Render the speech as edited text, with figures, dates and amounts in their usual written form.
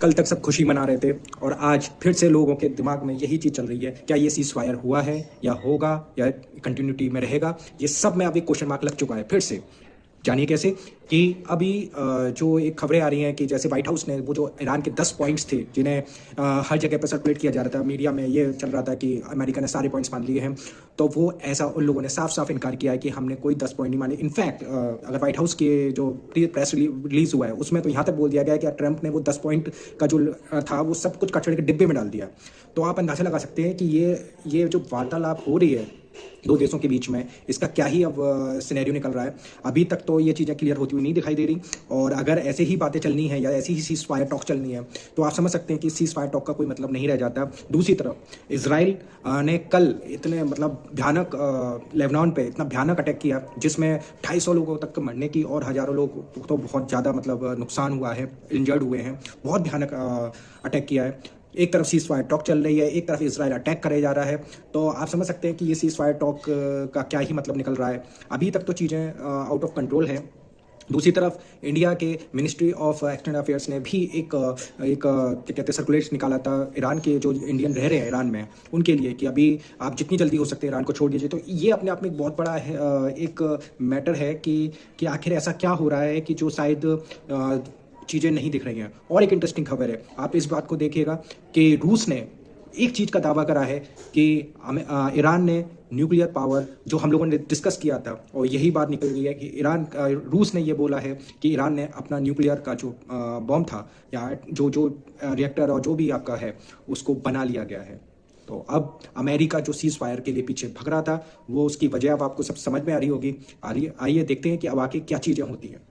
कल तक सब खुशी मना रहे थे और आज फिर से लोगों के दिमाग में यही चीज़ चल रही है, क्या ये सीज़ फायर हुआ है या होगा या कंटिन्यूटी में रहेगा। ये सब में अभी क्वेश्चन मार्क लग चुका है फिर से। जानिए कैसे कि अभी जो एक खबरें आ रही हैं कि जैसे व्हाइट हाउस ने वो जो ईरान के 10 पॉइंट्स थे जिन्हें हर जगह पर सर्कुलेट किया जा रहा था, मीडिया में ये चल रहा था कि अमेरिका ने सारे पॉइंट्स मान लिए हैं, तो वो ऐसा उन लोगों ने साफ साफ इनकार किया है कि हमने कोई 10 पॉइंट नहीं माने। इनफैक्ट अगर व्हाइट हाउस के जो प्रेस रिलीज हुआ है उसमें तो यहाँ तक बोल दिया गया है कि ट्रंप ने वो 10 पॉइंट का जो था वो सब कुछ कचड़े के डिब्बे में डाल दिया। तो आप अंदाजा लगा सकते हैं कि ये जो वार्तालाप हो रही है दो देशों के बीच में, इसका क्या ही अब सिनेरियो निकल रहा है। अभी तक तो ये चीज़ें क्लियर होती हुई नहीं दिखाई दे रही, और अगर ऐसे ही बातें चलनी है या ऐसी ही सीज फायर टॉक चलनी है तो आप समझ सकते हैं कि सीज फायर टॉक का कोई मतलब नहीं रह जाता। दूसरी तरफ इजराइल ने कल इतने मतलब भयानक लेबनान पे इतना भयानक अटैक किया जिसमें 250 लोगों तक मरने की और हज़ारों लोग तो बहुत ज़्यादा मतलब नुकसान हुआ है, इंजर्ड हुए हैं। बहुत भयानक अटैक किया है। एक तरफ सीज फायर टॉक चल रही है, एक तरफ इसराइल अटैक करे जा रहा है। तो आप समझ सकते हैं कि ये सीज फायर टॉक का क्या ही मतलब निकल रहा है। अभी तक तो चीज़ें आउट ऑफ कंट्रोल हैं। दूसरी तरफ इंडिया के मिनिस्ट्री ऑफ एक्सटर्नल अफेयर्स ने भी एक क्या कहते हैं सर्कुलेट निकाला था ईरान के जो इंडियन रह रहे हैं ईरान में उनके लिए कि अभी आप जितनी जल्दी हो सकते हैं ईरान को छोड़ दीजिए। तो ये अपने आप में एक बहुत बड़ा एक मैटर है कि आखिर ऐसा क्या हो रहा है कि जो शायद चीज़ें नहीं दिख रही हैं। और एक इंटरेस्टिंग खबर है, आप इस बात को देखिएगा कि रूस ने एक चीज़ का दावा करा है कि ईरान ने न्यूक्लियर पावर, जो हम लोगों ने डिस्कस किया था और यही बात निकल गई है कि रूस ने ये बोला है कि ईरान ने अपना न्यूक्लियर का जो बॉम्ब था या जो रिएक्टर और जो भी आपका है उसको बना लिया गया है। तो अब अमेरिका जो सीज फायर के लिए पीछे भग रहा था वो उसकी वजह अब आपको सब समझ में आ रही होगी। आइए देखते हैं कि अब आगे क्या चीज़ें होती हैं।